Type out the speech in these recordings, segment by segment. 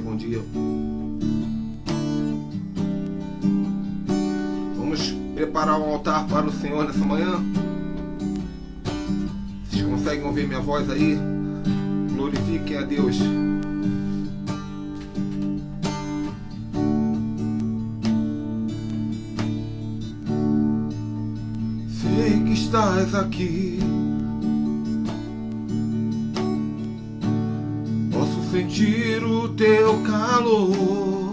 bom dia. Vamos preparar um altar para o Senhor nessa manhã. Vocês conseguem ouvir minha voz aí? Glorifiquem a Deus. Sei que estás aqui. Posso sentir o teu calor.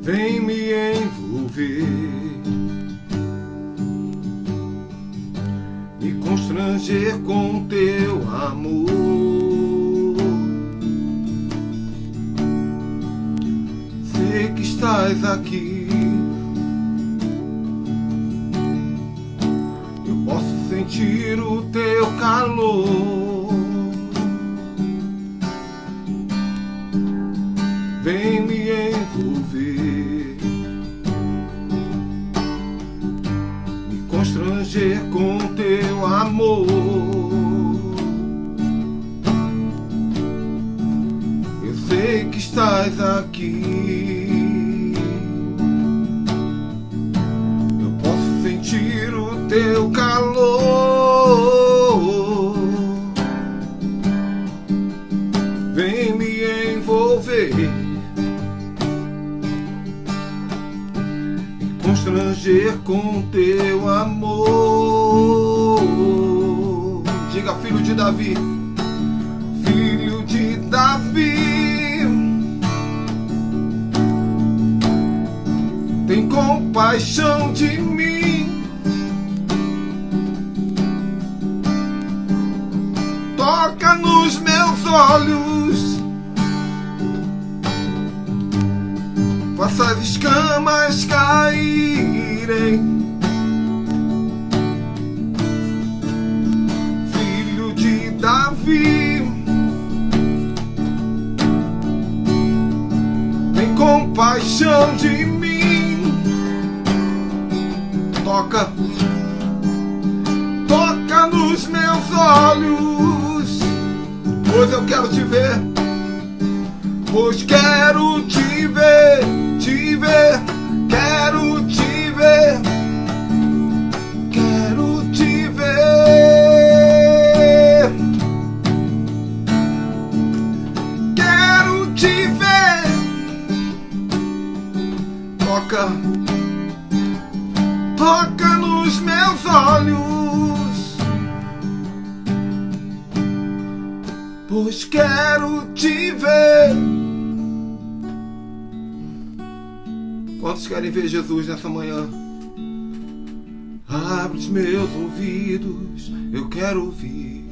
Vem me envolver, me constranger com teu amor. Sei que estás aqui. Eu posso sentir o teu calor. Vem me envolver, me constranger com teu amor. Eu sei que estás aqui. Eu posso sentir o teu calor. Vem me envolver, constranger com teu amor. Diga, filho de Davi, filho de Davi, tem compaixão de mim. Toca nos meus olhos, faça as escamas caírem. Filho de Davi, tem compaixão de mim. Toca, toca nos meus olhos, pois eu quero te ver, pois quero te ver, te ver, quero te ver, quero te ver, quero te ver. Toca, toca nos meus olhos, pois quero te ver. Quantos querem ver Jesus nessa manhã? Abre os meus ouvidos, eu quero ouvir.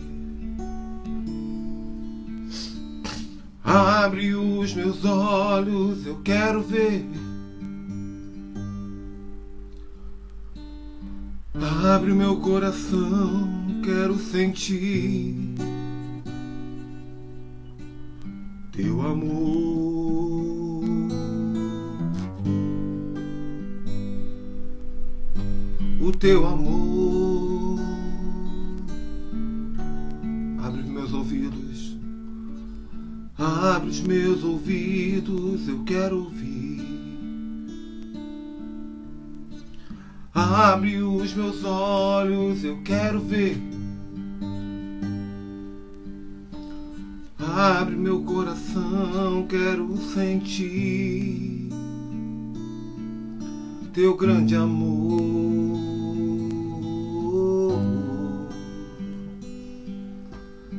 Abre os meus olhos, eu quero ver. Abre o meu coração, quero sentir teu amor. O teu amor. Abre meus ouvidos, abre os meus ouvidos, eu quero ouvir. Abre os meus olhos, eu quero ver. Abre meu coração, quero sentir teu grande amor.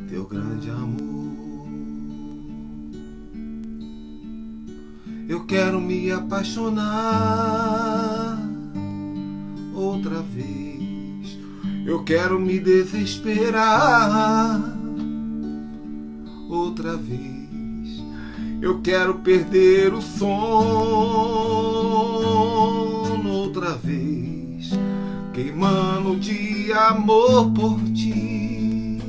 Teu grande amor. Eu quero me apaixonar outra vez. Eu quero me desesperar outra vez. Eu quero perder o sono outra vez, queimando de amor por ti.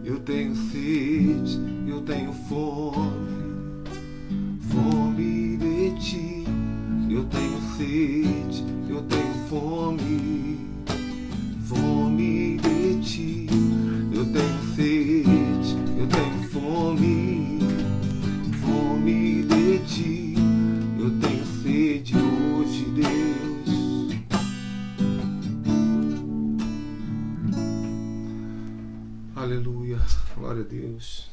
Eu tenho sede, eu tenho fome, fome de ti. Eu tenho sede, eu tenho fome, fome de Aleluia. Glória a Deus.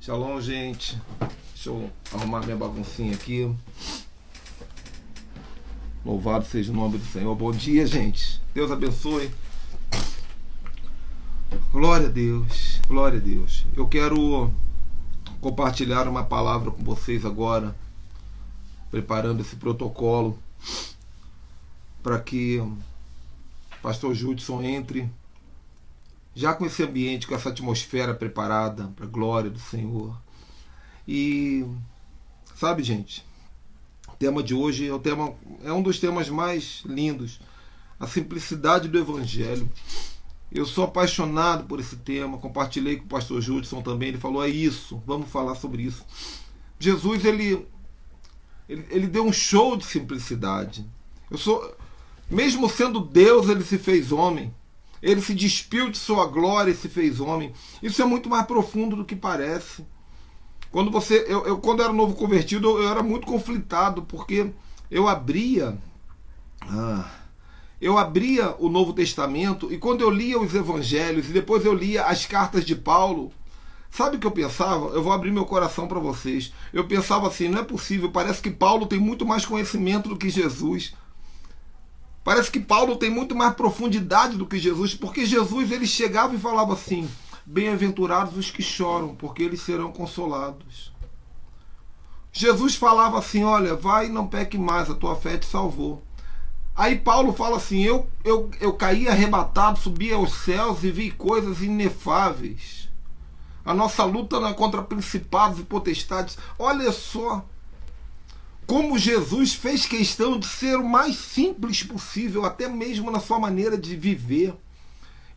Shalom, gente. Deixa eu arrumar minha baguncinha aqui. Louvado seja o nome do Senhor. Bom dia, gente. Deus abençoe. Glória a Deus. Glória a Deus. Eu quero compartilhar uma palavra com vocês agora, preparando esse protocolo para que o pastor Judson entre já com esse ambiente, com essa atmosfera preparada para a glória do Senhor. E sabe, gente, o tema de hoje é um dos temas mais lindos, a simplicidade do Evangelho. Eu sou apaixonado por esse tema, compartilhei com o pastor Judson também, ele falou, é isso, vamos falar sobre isso. Jesus, ele deu um show de simplicidade. Mesmo sendo Deus, ele se fez homem. Ele se despiu de sua glória e se fez homem. Isso é muito mais profundo do que parece. Quando eu era novo convertido, eu era muito conflitado, porque eu abria o Novo Testamento, e quando eu lia os Evangelhos e depois eu lia as cartas de Paulo, sabe o que eu pensava? Eu vou abrir meu coração para vocês. Eu pensava assim, não é possível, parece que Paulo tem muito mais conhecimento do que Jesus. Parece que Paulo tem muito mais profundidade do que Jesus, porque Jesus, ele chegava e falava assim, bem-aventurados os que choram, porque eles serão consolados. Jesus falava assim, olha, vai e não peque mais, a tua fé te salvou. Aí Paulo fala assim, eu caí arrebatado, subi aos céus e vi coisas inefáveis. A nossa luta não é contra principados e potestades. Olha só como Jesus fez questão de ser o mais simples possível, até mesmo na sua maneira de viver.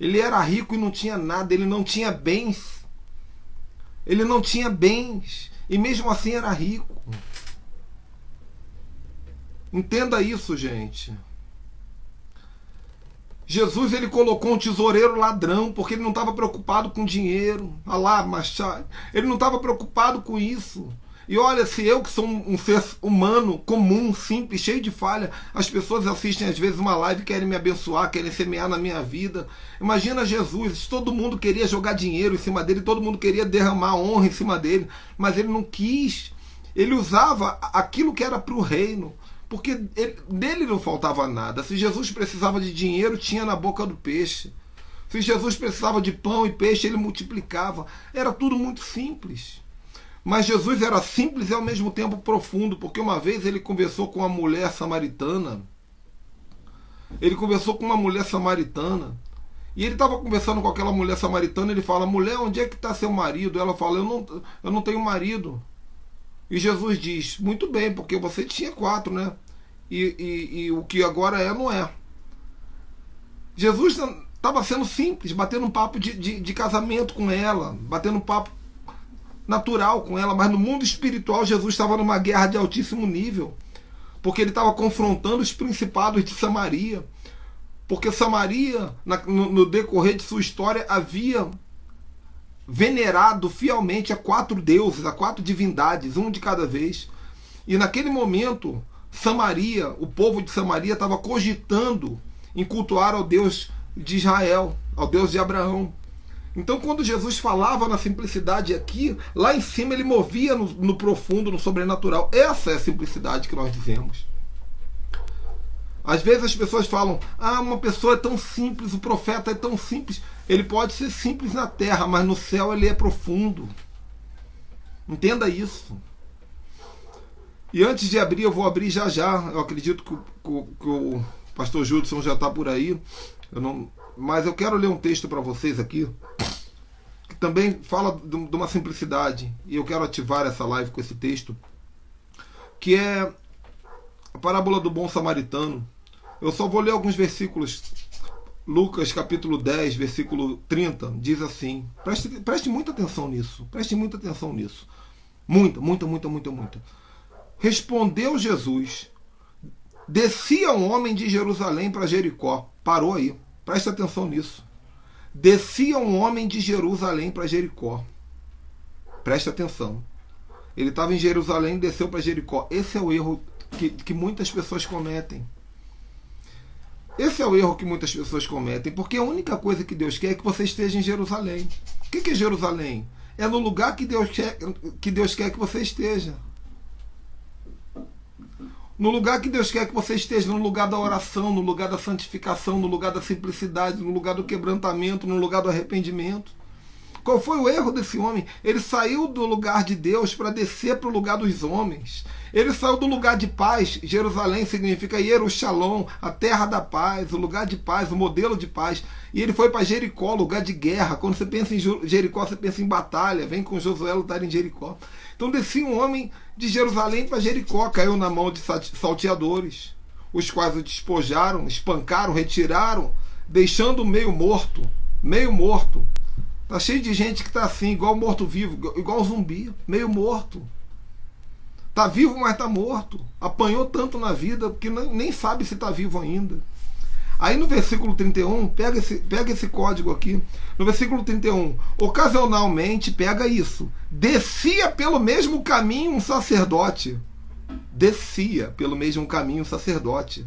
Ele era rico e não tinha nada, ele não tinha bens. Ele não tinha bens, e mesmo assim era rico. Entenda isso, gente. Jesus, ele colocou um tesoureiro ladrão, porque ele não estava preocupado com dinheiro. Alá, Machado. Ele não estava preocupado com isso. E olha, se eu que sou um ser humano, comum, simples, cheio de falha, as pessoas assistem às vezes uma live e querem me abençoar, querem semear na minha vida. Imagina Jesus, todo mundo queria jogar dinheiro em cima dele, todo mundo queria derramar honra em cima dele, mas ele não quis. Ele usava aquilo que era para o reino, porque dele não faltava nada. Se Jesus precisava de dinheiro, tinha na boca do peixe. Se Jesus precisava de pão e peixe, ele multiplicava. Era tudo muito simples. Mas Jesus era simples e ao mesmo tempo profundo, porque uma vez ele conversou com uma mulher samaritana. Ele conversou com uma mulher samaritana. E ele estava conversando com aquela mulher samaritana, ele fala, mulher, onde é que está seu marido? Ela fala, eu não tenho marido. E Jesus diz, muito bem, porque você tinha 4, né? E o que agora é, não é. Jesus estava sendo simples, batendo um papo de casamento com ela, batendo um papo natural com ela, mas no mundo espiritual Jesus estava numa guerra de altíssimo nível, porque ele estava confrontando os principados de Samaria, porque Samaria, no decorrer de sua história, havia venerado fielmente a 4 deuses, a 4 divindades, um de cada vez. E naquele momento, Samaria, o povo de Samaria estava cogitando em cultuar ao Deus de Israel, ao Deus de Abraão. Então, quando Jesus falava na simplicidade aqui, lá em cima ele movia no profundo, no sobrenatural. Essa é a simplicidade que nós dizemos. Às vezes as pessoas falam, uma pessoa é tão simples, o profeta é tão simples. Ele pode ser simples na terra, mas no céu ele é profundo. Entenda isso. E antes de abrir, eu vou abrir já. Eu acredito que o pastor Judson já está por aí. Mas eu quero ler um texto para vocês aqui, que também fala de uma simplicidade, e eu quero ativar essa live com esse texto, que é a parábola do bom samaritano. Eu só vou ler alguns versículos. Lucas capítulo 10, versículo 30, diz assim, preste muita atenção nisso, preste muita atenção nisso, muita. Respondeu Jesus, descia um homem de Jerusalém para Jericó. Parou aí. Presta atenção nisso. Descia um homem de Jerusalém para Jericó. Presta atenção. Ele estava em Jerusalém e desceu para Jericó. Esse é o erro que muitas pessoas cometem. Esse é o erro que muitas pessoas cometem, porque a única coisa que Deus quer é que você esteja em Jerusalém. O que é Jerusalém? É no lugar que Deus quer que você esteja. No lugar que Deus quer que você esteja, no lugar da oração, no lugar da santificação, no lugar da simplicidade, no lugar do quebrantamento, no lugar do arrependimento. Qual foi o erro desse homem? Ele saiu do lugar de Deus para descer para o lugar dos homens. Ele saiu do lugar de paz. Jerusalém significa Yerushalom, a terra da paz, o lugar de paz, o modelo de paz. E ele foi para Jericó, lugar de guerra. Quando você pensa em Jericó, você pensa em batalha. Vem com Josué lutar em Jericó. Então descia um homem de Jerusalém para Jericó, caiu na mão de salteadores, os quais o despojaram, espancaram, retiraram, deixando meio morto. Meio morto. Tá cheio de gente que tá assim, igual morto-vivo, igual zumbi, meio morto. Tá vivo, mas tá morto. Apanhou tanto na vida que nem sabe se tá vivo ainda. Aí no versículo 31, pega esse código aqui. No versículo 31, ocasionalmente, pega isso. Descia pelo mesmo caminho um sacerdote. Descia pelo mesmo caminho um sacerdote,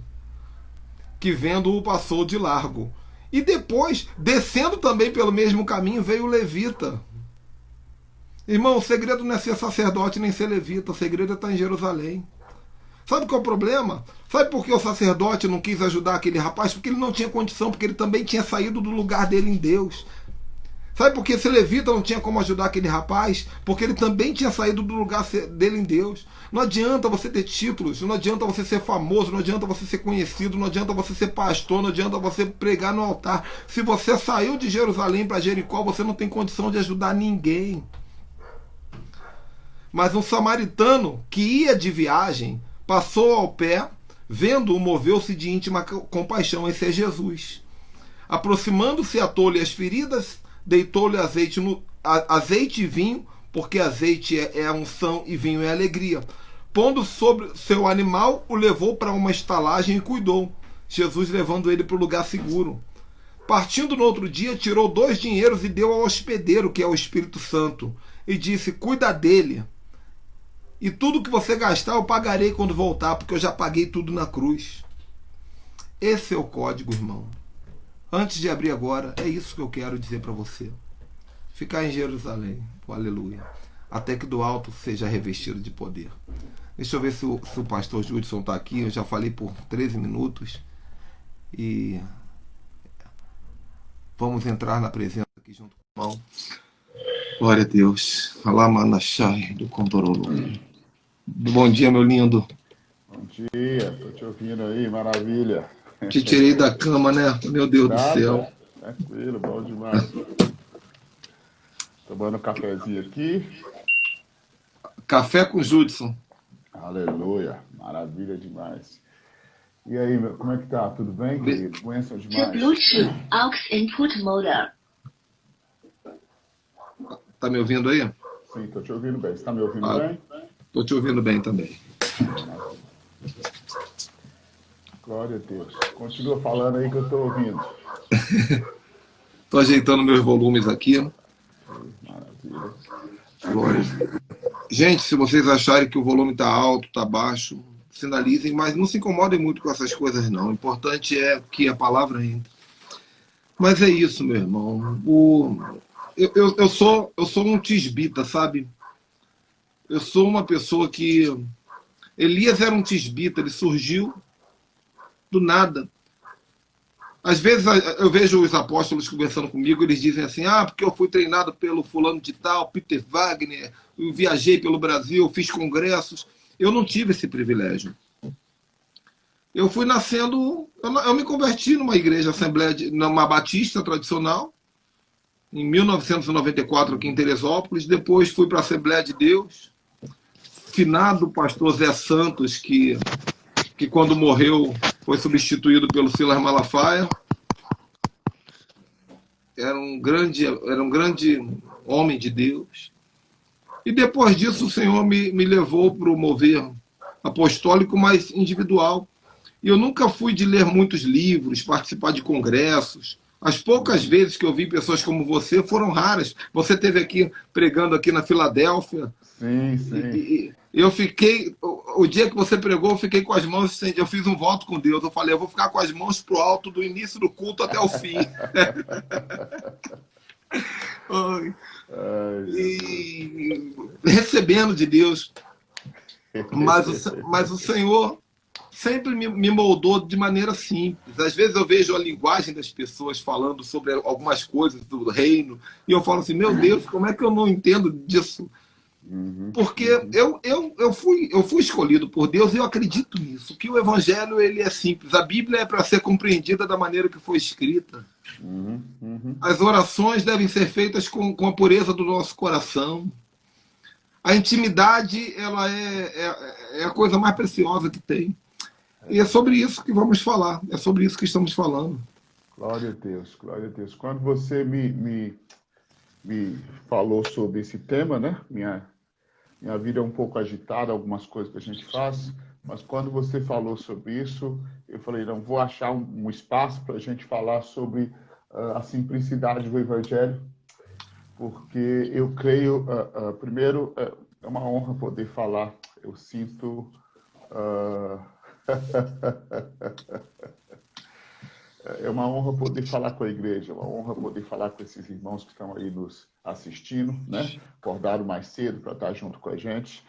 que vendo-o passou de largo. E depois, descendo também pelo mesmo caminho, veio o levita. Irmão, o segredo não é ser sacerdote nem ser levita. O segredo é estar em Jerusalém. Sabe qual é o problema? Sabe por que o sacerdote não quis ajudar aquele rapaz? Porque ele não tinha condição, porque ele também tinha saído do lugar dele em Deus. Sabe por que esse levita não tinha como ajudar aquele rapaz? Porque ele também tinha saído do lugar dele em Deus. Não adianta você ter títulos, não adianta você ser famoso, não adianta você ser conhecido, não adianta você ser pastor, não adianta você pregar no altar. Se você saiu de Jerusalém para Jericó, você não tem condição de ajudar ninguém. Mas um samaritano que ia de viagem, passou ao pé, vendo-o, moveu-se de íntima compaixão. Esse é Jesus. Aproximando-se, atou-lhe as feridas, deitou-lhe azeite e vinho, porque azeite é unção e vinho é alegria. Pondo sobre seu animal, o levou para uma estalagem e cuidou. Jesus levando ele para o lugar seguro. Partindo no outro dia, tirou 2 dinheiros e deu ao hospedeiro, que é o Espírito Santo, e disse: cuida dele. E tudo que você gastar eu pagarei quando voltar, porque eu já paguei tudo na cruz. Esse é o código, irmão. Antes de abrir agora, é isso que eu quero dizer para você. Ficar em Jerusalém, aleluia, até que do alto seja revestido de poder. Deixa eu ver se o pastor Judson está aqui. Eu já falei por 13 minutos. E vamos entrar na presença aqui junto com o irmão. Glória a Deus. Alá manachai do Contorolo. Bom dia, meu lindo. Bom dia, tô te ouvindo aí, maravilha. Te tirei da cama, né? Meu Deus do céu. Tranquilo, bom demais. Tomando um cafezinho aqui. Café com Judson. Aleluia, maravilha demais. E aí, como é que tá? Tudo bem, querido? Benção demais. The Bluetooth aux input mode. Tá me ouvindo aí? Sim, tô te ouvindo bem. Você tá me ouvindo bem? Tô te ouvindo bem também. Glória a Deus. Continua falando aí que eu tô ouvindo. Tô ajeitando meus volumes aqui. Maravilha. Glória. Gente, se vocês acharem que o volume tá alto, tá baixo, sinalizem, mas não se incomodem muito com essas coisas, não. O importante é que a palavra entre. Mas é isso, meu irmão. Eu sou um tisbita, sabe? Eu sou uma pessoa que... Elias era um tisbita, ele surgiu do nada. Às vezes eu vejo os apóstolos conversando comigo, eles dizem assim: porque eu fui treinado pelo fulano de tal, Peter Wagner, eu viajei pelo Brasil, fiz congressos. Eu não tive esse privilégio. Eu fui nascendo... Eu me converti numa igreja, numa batista tradicional, em 1994 aqui em Teresópolis. Depois fui para a Assembleia de Deus. Finado pastor Zé Santos, que quando morreu foi substituído pelo Silas Malafaia. Era um grande homem de Deus. E depois disso o Senhor me levou para o mover apostólico, mais individual. E eu nunca fui de ler muitos livros, participar de congressos. As poucas vezes que eu vi pessoas como você foram raras. Você esteve aqui pregando aqui na Filadélfia. Sim. E eu fiquei... o dia que você pregou, eu fiquei com as mãos estendidas. Eu fiz um voto com Deus. Eu falei, eu vou ficar com as mãos pro alto do início do culto até o fim. Ai, Ai, Jesus. e recebendo de Deus. Mas o Senhor sempre me moldou de maneira simples. Às vezes eu vejo a linguagem das pessoas falando sobre algumas coisas do reino e eu falo assim, meu Deus, como é que eu não entendo disso? Porque eu fui escolhido por Deus e eu acredito nisso, que o Evangelho ele é simples. A Bíblia é para ser compreendida da maneira que foi escrita. As orações devem ser feitas com a pureza do nosso coração. A intimidade ela é a coisa mais preciosa que tem. E é sobre isso que vamos falar. É sobre isso que estamos falando. Glória a Deus, glória a Deus. Quando você me falou sobre esse tema, né? Minha vida é um pouco agitada, algumas coisas que a gente faz, mas quando você falou sobre isso, eu falei, não, vou achar um espaço para a gente falar sobre a simplicidade do Evangelho, porque eu creio, primeiro, é uma honra poder falar. Eu sinto... É uma honra poder falar com a igreja, é uma honra poder falar com esses irmãos que estão aí nos assistindo, né? Acordaram mais cedo para estar junto com a gente.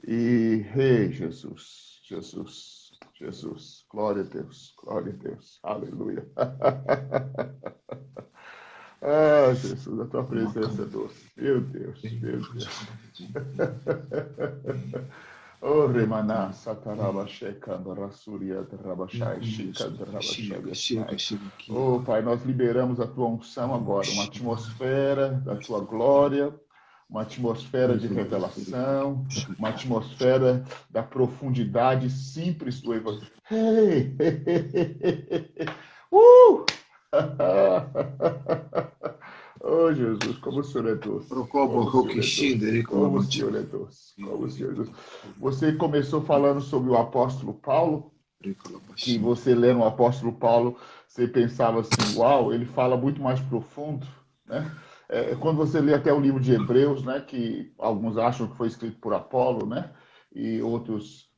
E, Jesus, Jesus, Jesus, glória a Deus, aleluia. Ah, Jesus, a tua presença é doce. Meu Deus, meu Deus. Oh, Remana, Satarabashe, Kandarasuria, Rabashai, Oh, Pai, nós liberamos a tua unção agora, uma atmosfera da tua glória, uma atmosfera de revelação, uma atmosfera da profundidade simples do Evangelho. Hey! Oh, Jesus, como o Senhor é doce. Como o Senhor é doce. Como o Senhor é doce. Você começou falando sobre o apóstolo Paulo, que você lendo o apóstolo Paulo, você pensava assim, uau, ele fala muito mais profundo, né? Quando você lê até o livro de Hebreus, né, que alguns acham que foi escrito por Apolo, né, e outros,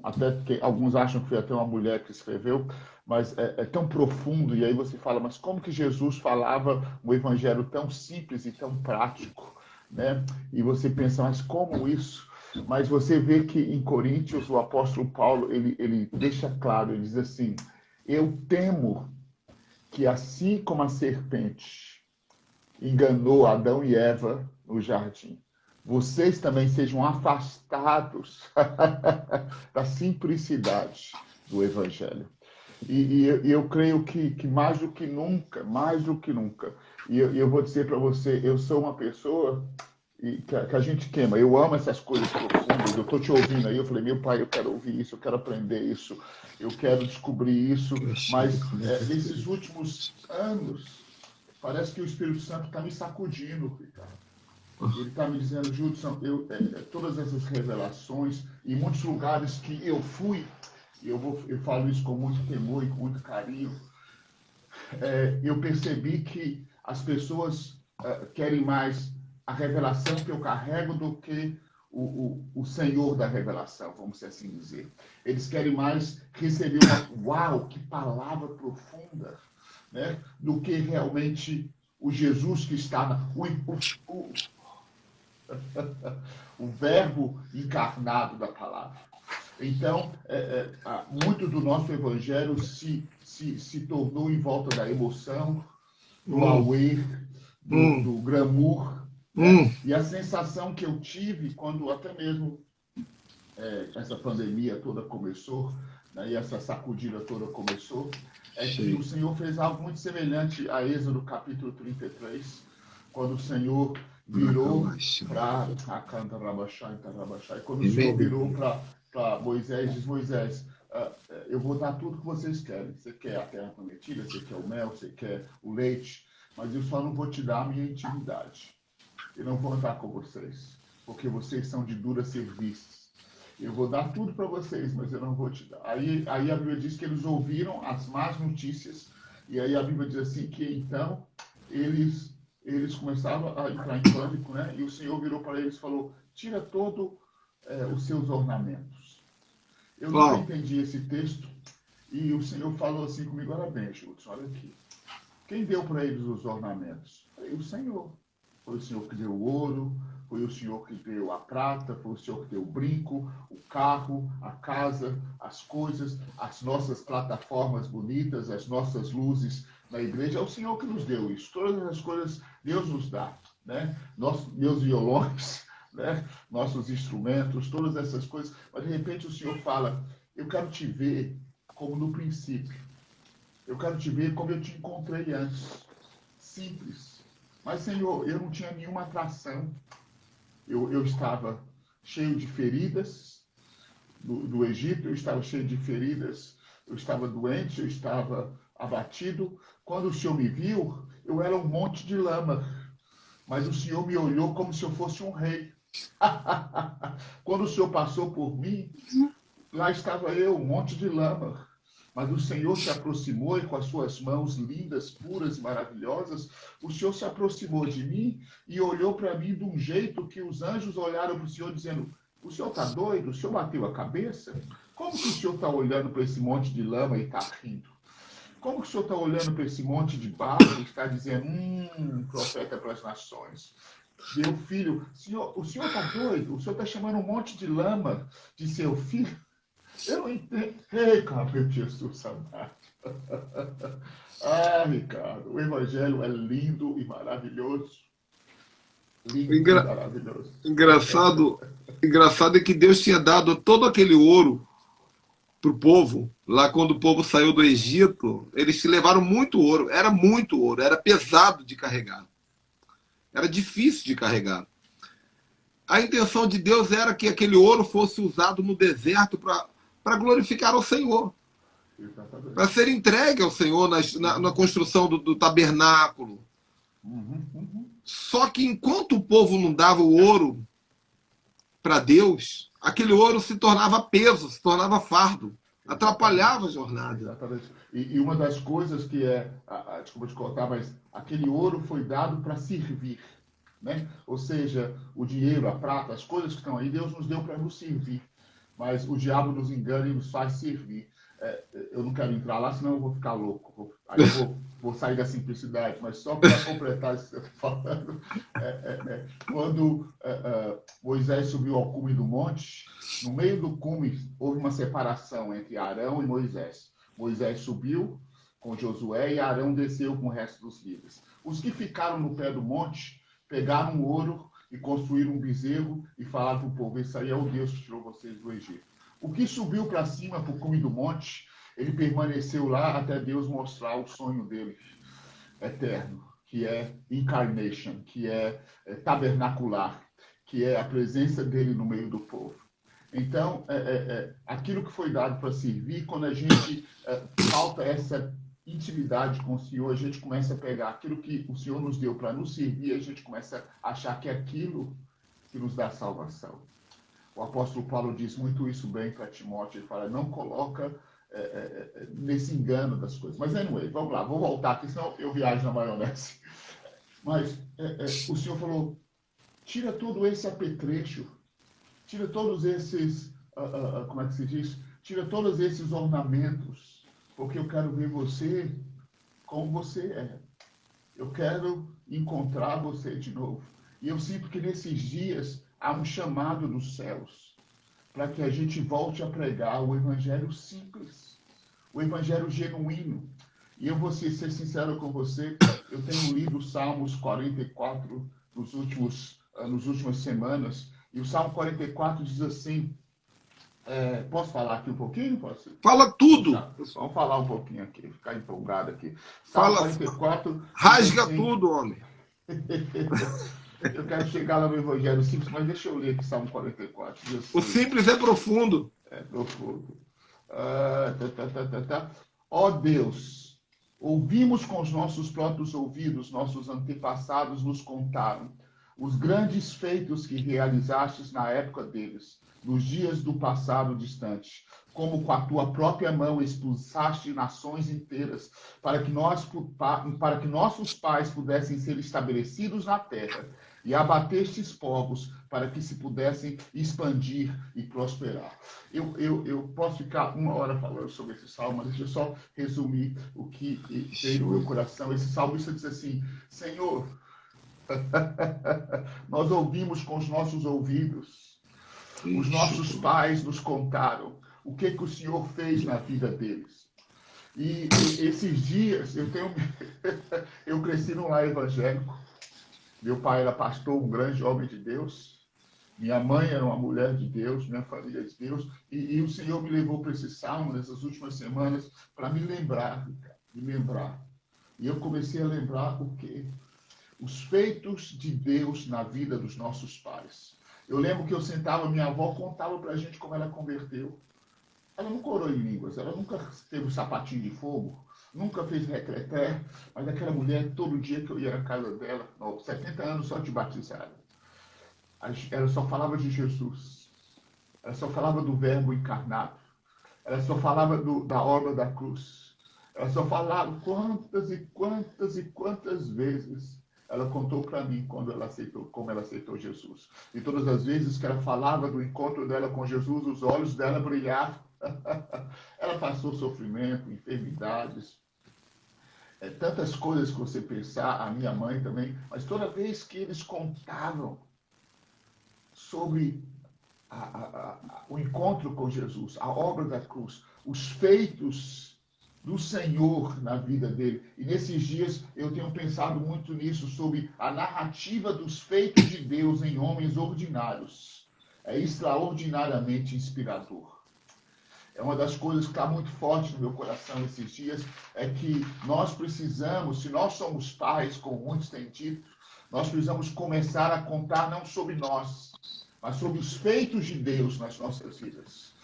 até que alguns acham que foi até uma mulher que escreveu, mas é tão profundo, e aí você fala, mas como que Jesus falava um evangelho tão simples e tão prático, né? E você pensa, mas como isso? Mas você vê que em Coríntios, o apóstolo Paulo, ele deixa claro, ele diz assim, eu temo que assim como a serpente enganou Adão e Eva no jardim, vocês também sejam afastados da simplicidade do evangelho. E eu creio que mais do que nunca, e eu vou dizer para você, eu sou uma pessoa que a gente queima. Eu amo essas coisas profundas. Eu estou te ouvindo aí, eu falei, meu pai, eu quero ouvir isso, eu quero aprender isso, eu quero descobrir isso. Mas nesses últimos anos, parece que o Espírito Santo está me sacudindo, Ricardo. Ele está me dizendo, Judson, todas essas revelações, em muitos lugares que eu fui, eu falo isso com muito temor e com muito carinho, eu percebi que as pessoas querem mais a revelação que eu carrego do que o Senhor da revelação, vamos assim dizer. Eles querem mais receber uau, que palavra profunda, né, do que realmente o Jesus que está o verbo encarnado da palavra. Então, muito do nosso evangelho se tornou em volta da emoção, do auê, do glamour. Né? E a sensação que eu tive quando até mesmo essa pandemia toda começou, né, e essa sacudida toda começou, que o Senhor fez algo muito semelhante a Êxodo capítulo 33, quando o Senhor virou para quando o Senhor virou para Moisés, diz, Moisés, eu vou dar tudo que vocês querem. Você quer a terra prometida, você quer o mel, você quer o leite, mas eu só não vou te dar a minha intimidade. Eu não vou andar com vocês, porque vocês são de dura serviço. Eu vou dar tudo para vocês, mas eu não vou te dar. Aí a Bíblia diz que eles ouviram as más notícias, e aí a Bíblia diz assim que então eles começavam a entrar em pânico, né? E o Senhor virou para eles e falou, tira todo os seus ornamentos. Eu nunca entendi esse texto e o Senhor falou assim comigo, olha bem, Júlio, olha aqui. Quem deu para eles os ornamentos? Foi o Senhor. Foi o Senhor que deu o ouro, foi o Senhor que deu a prata, foi o Senhor que deu o brinco, o carro, a casa, as coisas, as nossas plataformas bonitas, as nossas luzes na igreja. É o Senhor que nos deu isso. Todas as coisas Deus nos dá, né? Meus violões, né? Nossos instrumentos, todas essas coisas. Mas de repente o Senhor fala, eu quero te ver como no princípio. Eu quero te ver como eu te encontrei antes. Simples. Mas, Senhor, eu não tinha nenhuma atração. Eu estava cheio de feridas do Egito, eu estava cheio de feridas, eu estava doente, eu estava abatido. Quando o Senhor me viu, eu era um monte de lama. Mas o Senhor me olhou como se eu fosse um rei. Quando o Senhor passou por mim, lá estava eu, um monte de lama. Mas o Senhor se aproximou e com as suas mãos lindas, puras e maravilhosas, o Senhor se aproximou de mim e olhou para mim de um jeito que os anjos olharam para o Senhor dizendo, o Senhor está doido? O Senhor bateu a cabeça? Como que o Senhor está olhando para esse monte de lama e está rindo? Como que o Senhor está olhando para esse monte de barro e está dizendo, profeta para as nações? Meu filho, o Senhor está doido? O Senhor está chamando um monte de lama de seu filho? Eu não entendo. Ei, meu Jesus amado. Ah, Ricardo, o Evangelho é lindo e maravilhoso. Lindo e maravilhoso. Engraçado é que Deus tinha dado todo aquele ouro para o povo. Lá quando o povo saiu do Egito, eles se levaram muito ouro, era pesado de carregar. Era difícil de carregar. A intenção de Deus era que aquele ouro fosse usado no deserto para glorificar ao Senhor. Para ser entregue ao Senhor na construção do tabernáculo. Só que enquanto o povo não dava o ouro para Deus, aquele ouro se tornava peso, se tornava fardo. Atrapalhava a jornada. Exatamente. E uma das coisas que desculpa te cortar, mas aquele ouro foi dado para servir. Né? Ou seja, o dinheiro, a prata, as coisas que estão aí, Deus nos deu para nos servir. Mas o diabo nos engana e nos faz servir. Eu não quero entrar lá, senão eu vou ficar louco. Aí eu vou sair da simplicidade. Mas só para completar isso que eu estou falando, quando Moisés subiu ao cume do monte, no meio do cume houve uma separação entre Arão e Moisés. Moisés subiu com Josué e Arão desceu com o resto dos líderes. Os que ficaram no pé do monte pegaram o ouro e construíram um bezerro e falaram para o povo, esse aí é o Deus que tirou vocês do Egito. O que subiu para cima, para o cume do monte, ele permaneceu lá até Deus mostrar o sonho dele eterno, que é incarnation, que é tabernacular, que é a presença dele no meio do povo. Então, aquilo que foi dado para servir, quando a gente falta essa intimidade com o Senhor, a gente começa a pegar aquilo que o Senhor nos deu para nos servir, a gente começa a achar que é aquilo que nos dá salvação. O apóstolo Paulo diz muito isso bem para Timóteo, ele fala, não coloca nesse engano das coisas. Mas, anyway, vamos lá, vou voltar aqui, senão eu viajo na maionese. Mas o Senhor falou, tira todo esse apetrecho, tira todos esses, como é que se diz? Tira todos esses ornamentos, porque eu quero ver você como você é. Eu quero encontrar você de novo. E eu sinto que nesses dias há um chamado dos céus para que a gente volte a pregar o evangelho simples, o evangelho genuíno. E eu vou ser sincero com você, eu tenho lido o Salmos 44 nas últimas semanas, e o Salmo 44 diz assim, posso falar aqui um pouquinho? Posso? Fala tudo! Vamos falar um pouquinho aqui, ficar empolgado aqui. Salmo 44... Rasga assim, tudo, homem! Eu quero chegar lá no Evangelho Simples, mas deixa eu ler aqui Salmo 44. Assim, o simples é profundo. É profundo. Ó Deus, ouvimos com os nossos próprios ouvidos, nossos antepassados nos contaram os grandes feitos que realizastes na época deles, nos dias do passado distante, como com a tua própria mão expulsaste nações inteiras, para que nossos pais pudessem ser estabelecidos na terra. e abatestes povos para que se pudessem expandir e prosperar. Eu posso ficar 1 hora falando sobre esse salmo, mas deixa eu só resumir o que veio no meu coração. Esse salmista diz assim: Senhor, nós ouvimos com os nossos ouvidos, os nossos pais nos contaram o que o Senhor fez na vida deles. E esses dias, eu cresci num lar evangélico. Meu pai era pastor, um grande homem de Deus. Minha mãe era uma mulher de Deus, minha família é de Deus. E o Senhor me levou para esse salmo nessas últimas semanas para me lembrar. E eu comecei a lembrar o quê? Os feitos de Deus na vida dos nossos pais. Eu lembro que eu sentava, minha avó contava para a gente como ela converteu. Ela nunca orou em línguas, ela nunca teve um sapatinho de fogo, nunca fez recreté, mas aquela mulher, todo dia que eu ia na casa dela, 70 anos só de batizada, ela só falava de Jesus, ela só falava do verbo encarnado, ela só falava da obra da cruz, ela só falava quantas vezes ela contou para mim como ela aceitou Jesus. E todas as vezes que ela falava do encontro dela com Jesus, os olhos dela brilhavam. Ela passou sofrimento, enfermidades, tantas coisas que você pensar, a minha mãe também, mas toda vez que eles contavam sobre o encontro com Jesus, a obra da cruz, os feitos do Senhor na vida dele. E nesses dias eu tenho pensado muito nisso, sobre a narrativa dos feitos de Deus em homens ordinários. É extraordinariamente inspirador. É uma das coisas que está muito forte no meu coração esses dias, é que nós precisamos, se nós somos pais, como muitos têm dito, nós precisamos começar a contar não sobre nós, mas sobre os feitos de Deus nas nossas vidas.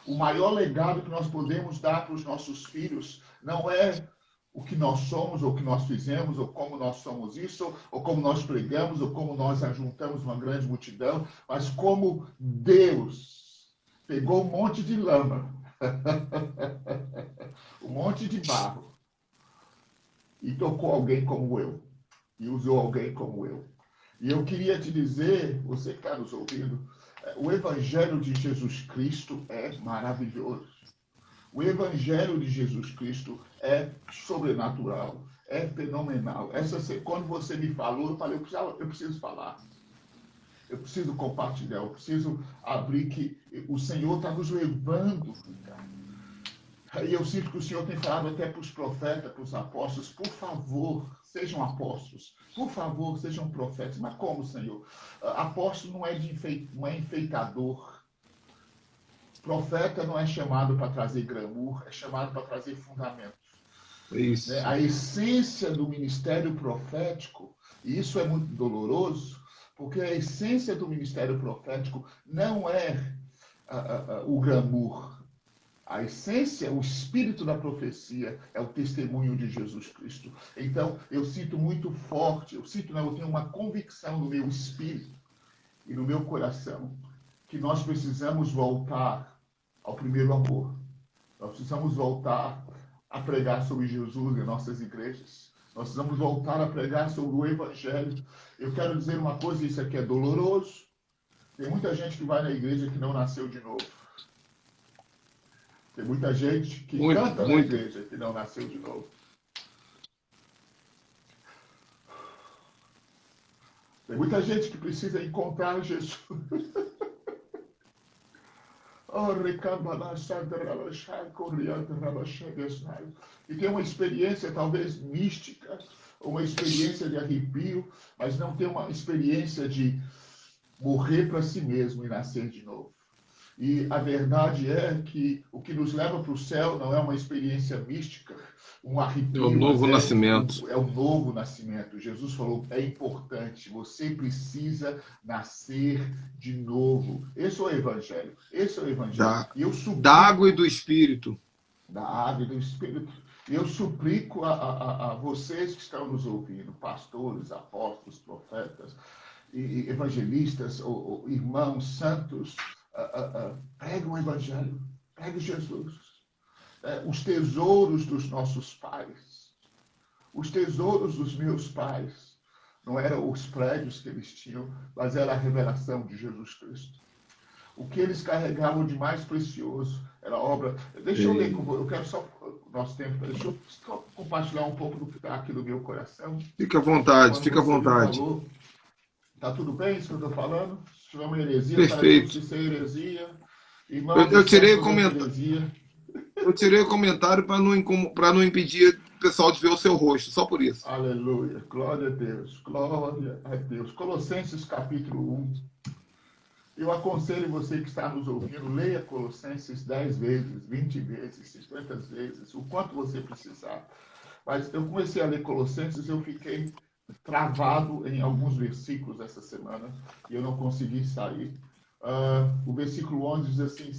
O maior legado que nós podemos dar para os nossos filhos não é o que nós somos, ou o que nós fizemos, ou como nós somos isso, ou como nós pregamos, ou como nós ajuntamos uma grande multidão, mas como Deus pegou um monte de lama, um monte de barro, e tocou alguém como eu, e usou alguém como eu. E eu queria te dizer, você que está nos ouvindo, o Evangelho de Jesus Cristo é maravilhoso. O Evangelho de Jesus Cristo é sobrenatural, é fenomenal. Quando você me falou, eu falei, eu preciso falar. Eu preciso compartilhar, eu preciso abrir que o Senhor está nos levando. E eu sinto que o Senhor tem falado até para os profetas, para os apóstolos, por favor, sejam apóstolos. Por favor, sejam profetas. Mas como, Senhor? Apóstolo não é enfeitador. Profeta não é chamado para trazer glamour, é chamado para trazer fundamento. Isso. A essência do ministério profético, e isso é muito doloroso, porque a essência do ministério profético não é o glamour. A essência, o espírito da profecia é o testemunho de Jesus Cristo. Então, eu sinto muito forte, eu tenho uma convicção no meu espírito e no meu coração que nós precisamos voltar ao primeiro amor. Nós precisamos voltar a pregar sobre Jesus em nossas igrejas. Nós precisamos voltar a pregar sobre o Evangelho. Eu quero dizer uma coisa, isso aqui é doloroso. Tem muita gente que vai na igreja que não nasceu de novo. Tem muita gente que canta na igreja que não nasceu de novo. Tem muita gente que precisa encontrar Jesus. E tem uma experiência talvez mística, uma experiência de arrepio, mas não tem uma experiência de morrer para si mesmo e nascer de novo. E a verdade é que o que nos leva para o céu não é uma experiência mística, um arrepio. É o novo nascimento. É o novo nascimento. Jesus falou, é importante, você precisa nascer de novo. Esse é o Evangelho. Esse é o Evangelho. Da água e do Espírito. Da água e do Espírito. Eu suplico a vocês que estão nos ouvindo, pastores, apóstolos, profetas, e evangelistas, ou irmãos santos, pregue o Evangelho, pregue Jesus. Os tesouros dos nossos pais, os tesouros dos meus pais, não eram os prédios que eles tinham, mas era a revelação de Jesus Cristo. O que eles carregavam de mais precioso era a obra. Deixa eu ler com você, eu quero só o nosso tempo, deixa eu só compartilhar um pouco do que está aqui no meu coração. Fica à vontade, fica à vontade. Está tudo bem isso que eu estou falando? Se tiver uma heresia, perfeito. Para ser heresia. Irmão, eu tirei o comentário. Eu tirei o comentário para não impedir o pessoal de ver o seu rosto, só por isso. Aleluia, glória a Deus, glória a Deus. Colossenses capítulo 1. Eu aconselho você que está nos ouvindo, leia Colossenses 10 vezes, 20 vezes, 50 vezes, o quanto você precisar. Mas eu comecei a ler Colossenses, eu fiquei travado em alguns versículos essa semana e eu não consegui sair. O versículo 11 diz assim,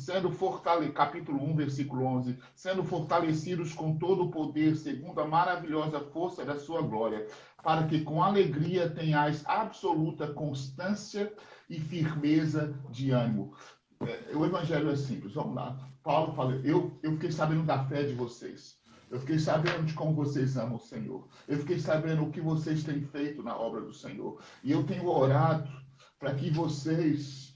capítulo 1, versículo 11, sendo fortalecidos com todo o poder, segundo a maravilhosa força da sua glória, para que com alegria tenhais absoluta constância e firmeza de ânimo. O evangelho é simples, vamos lá. Paulo fala, eu fiquei sabendo da fé de vocês. Eu fiquei sabendo de como vocês amam o Senhor. Eu fiquei sabendo o que vocês têm feito na obra do Senhor. E eu tenho orado para que vocês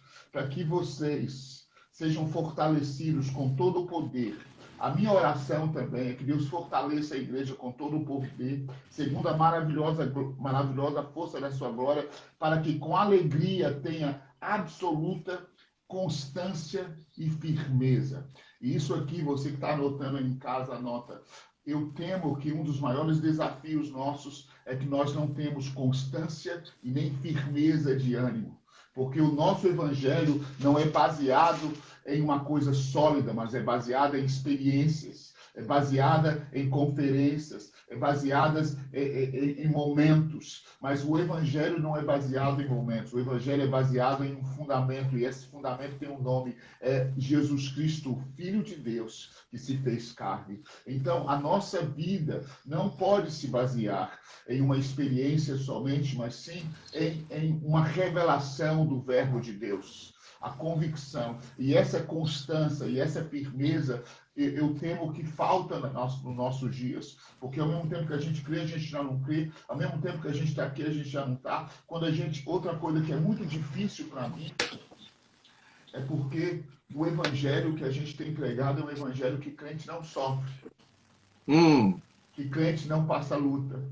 sejam fortalecidos com todo o poder. A minha oração também é que Deus fortaleça a igreja com todo o poder, segundo a maravilhosa força da sua glória, para que com alegria tenha absoluta constância e firmeza. E isso aqui, você que está anotando em casa, anota. Eu temo que um dos maiores desafios nossos é que nós não temos constância e nem firmeza de ânimo. Porque o nosso evangelho não é baseado em uma coisa sólida, mas é baseado em experiências, é baseada em conferências, é baseada em momentos. Mas o evangelho não é baseado em momentos, o evangelho é baseado em um fundamento, e esse fundamento tem um nome, é Jesus Cristo, o Filho de Deus, que se fez carne. Então, a nossa vida não pode se basear em uma experiência somente, mas sim em uma revelação do Verbo de Deus. A convicção, e essa constância, e essa firmeza, eu temo que falta nos nossos dias. Porque ao mesmo tempo que a gente crê, a gente já não crê. Ao mesmo tempo que a gente está aqui, a gente já não está. Outra coisa que é muito difícil para mim, é porque o evangelho que a gente tem pregado é um evangelho que crente não sofre. Que crente não passa luta.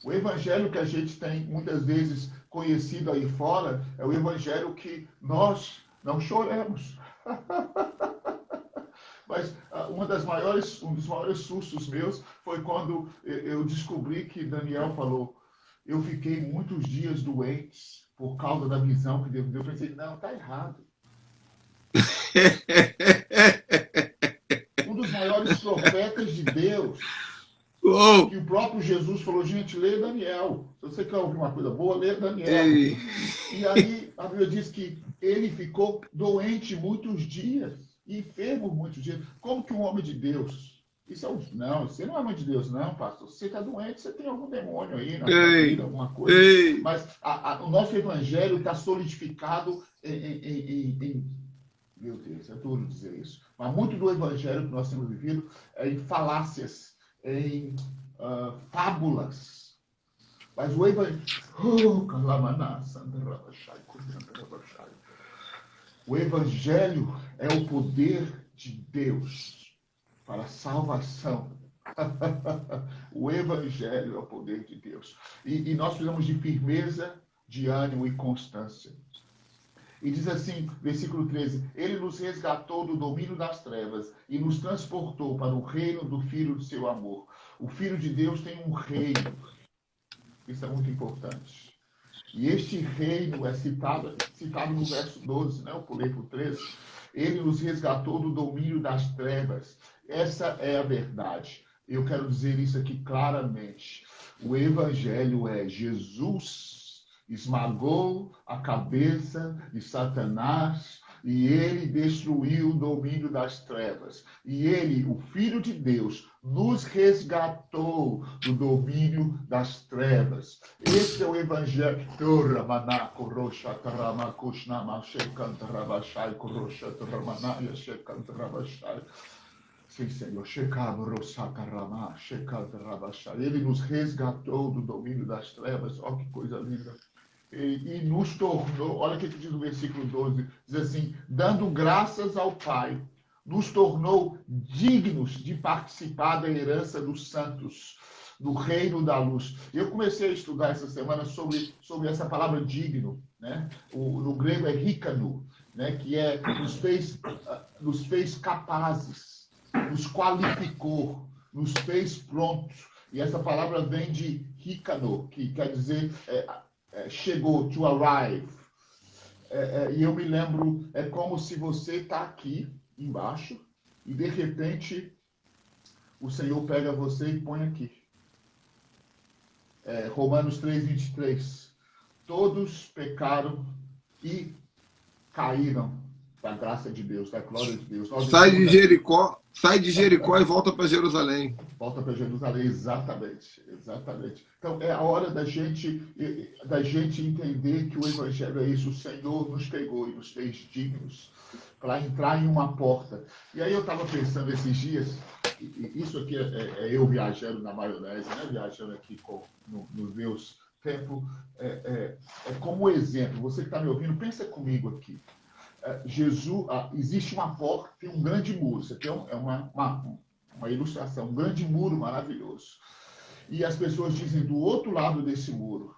O evangelho que a gente tem, muitas vezes, conhecido aí fora, é o evangelho que nós não choramos. Mas um dos maiores sustos meus foi quando eu descobri que Daniel falou, eu fiquei muitos dias doente por causa da visão que Deus deu. Eu pensei, não, está errado. Um dos maiores profetas de Deus, que o próprio Jesus falou, gente, lê Daniel. Se você quer ouvir uma coisa boa, lê Daniel. E aí a Bíblia diz que ele ficou doente muitos dias, enfermo muitos dias. Como que um homem de Deus... Não, você não é homem de Deus, não, pastor. Se você está doente, você tem algum demônio aí na sua vida, alguma coisa. Mas o nosso evangelho está solidificado em... Meu Deus, é duro dizer isso. Mas muito do evangelho que nós temos vivido é em falácias, em fábulas. Mas o evangelho... O evangelho é o poder de Deus para a salvação. O evangelho é o poder de Deus. E nós precisamos de firmeza, de ânimo e constância. E diz assim, versículo 13, ele nos resgatou do domínio das trevas e nos transportou para o reino do Filho do seu amor. O Filho de Deus tem um reino. Isso é muito importante. E este reino é citado no verso 12, né? Eu pulei para o 13. Ele nos resgatou do domínio das trevas. Essa é a verdade. Eu quero dizer isso aqui claramente. O evangelho é Jesus esmagou a cabeça de Satanás e ele destruiu o domínio das trevas. E ele, o Filho de Deus, nos resgatou do domínio das trevas. Esse é o evangelho. Sim, Senhor. Ele nos resgatou do domínio das trevas. Olha que coisa linda. E nos tornou, olha o que diz o versículo 12, diz assim, dando graças ao Pai, nos tornou dignos de participar da herança dos santos, do reino da luz. Eu comecei a estudar essa semana sobre essa palavra digno, né? No grego é rícano, né? Que é nos fez capazes, nos qualificou, nos fez prontos. E essa palavra vem de rícano, que quer dizer chegou, to arrive. E eu me lembro, é como se você está aqui embaixo e de repente o Senhor pega você e põe aqui. Romanos 3:23. Todos pecaram e caíram da graça de Deus, da glória de Deus. Sai de Jericó e volta para Jerusalém. Volta para Jerusalém, exatamente. Então, é a hora da gente entender que o Evangelho é isso. O Senhor nos pegou e nos fez dignos para entrar em uma porta. E aí eu estava pensando esses dias, isso aqui é eu viajando na maionese, né? Viajando aqui nos meus tempos, como exemplo. Você que está me ouvindo, pensa comigo aqui. Jesus, existe uma porta, tem um grande muro. Isso aqui é uma ilustração, um grande muro maravilhoso. E as pessoas dizem, do outro lado desse muro,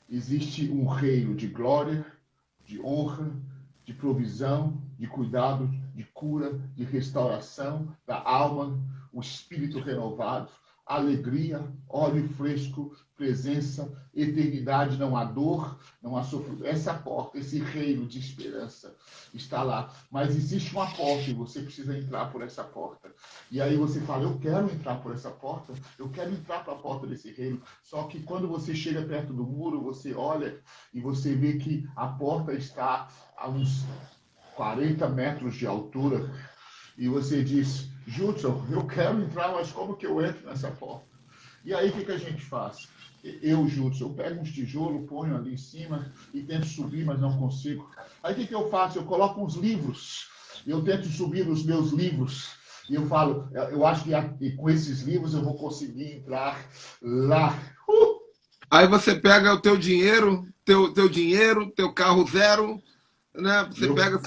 existe um reino de glória, de honra, de provisão, de cuidado, de cura, de restauração da alma, o espírito renovado, alegria, óleo fresco, presença, eternidade, não há dor, não há sofrimento. Essa porta, esse reino de esperança está lá. Mas existe uma porta e você precisa entrar por essa porta. E aí você fala, eu quero entrar por essa porta, eu quero entrar para a porta desse reino. Só que quando você chega perto do muro, você olha e você vê que a porta está a uns 40 metros de altura. E você diz, Judson, eu quero entrar, mas como que eu entro nessa porta? E aí o que a gente faz? Judson, eu pego uns tijolos, ponho ali em cima e tento subir, mas não consigo. Aí o que eu faço? Eu coloco uns livros, eu tento subir nos meus livros. E eu falo, eu acho que com esses livros eu vou conseguir entrar lá. Aí você pega o teu dinheiro, teu carro zero, né? Você pega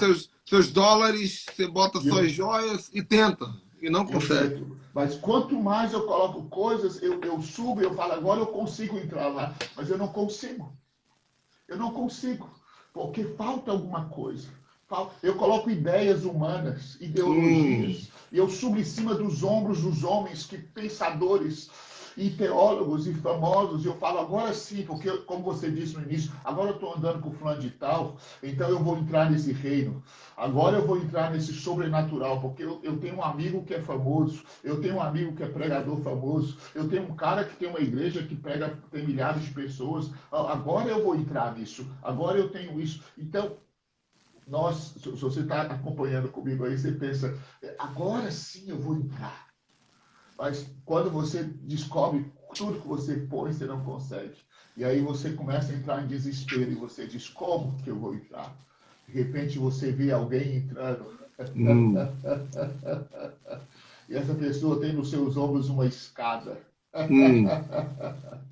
seus dólares, você bota suas joias e tenta. E não consegue. Mas quanto mais eu coloco coisas, eu subo e eu falo, agora eu consigo entrar lá. Mas eu não consigo. Porque falta alguma coisa. Eu coloco ideias humanas, ideologias. E eu subo em cima dos ombros dos homens, pensadores e teólogos e famosos, e eu falo, agora sim, porque, como você disse no início, agora eu estou andando com o fulano de tal, então eu vou entrar nesse reino, agora eu vou entrar nesse sobrenatural, porque eu tenho um amigo que é famoso, eu tenho um amigo que é pregador famoso, eu tenho um cara que tem uma igreja que tem milhares de pessoas, agora eu vou entrar nisso, agora eu tenho isso. Então, se você está acompanhando comigo aí, você pensa, agora sim eu vou entrar. Mas quando você descobre tudo que você põe, você não consegue. E aí você começa a entrar em desespero e você diz, como que eu vou entrar? De repente você vê alguém entrando. E essa pessoa tem nos seus ombros uma escada.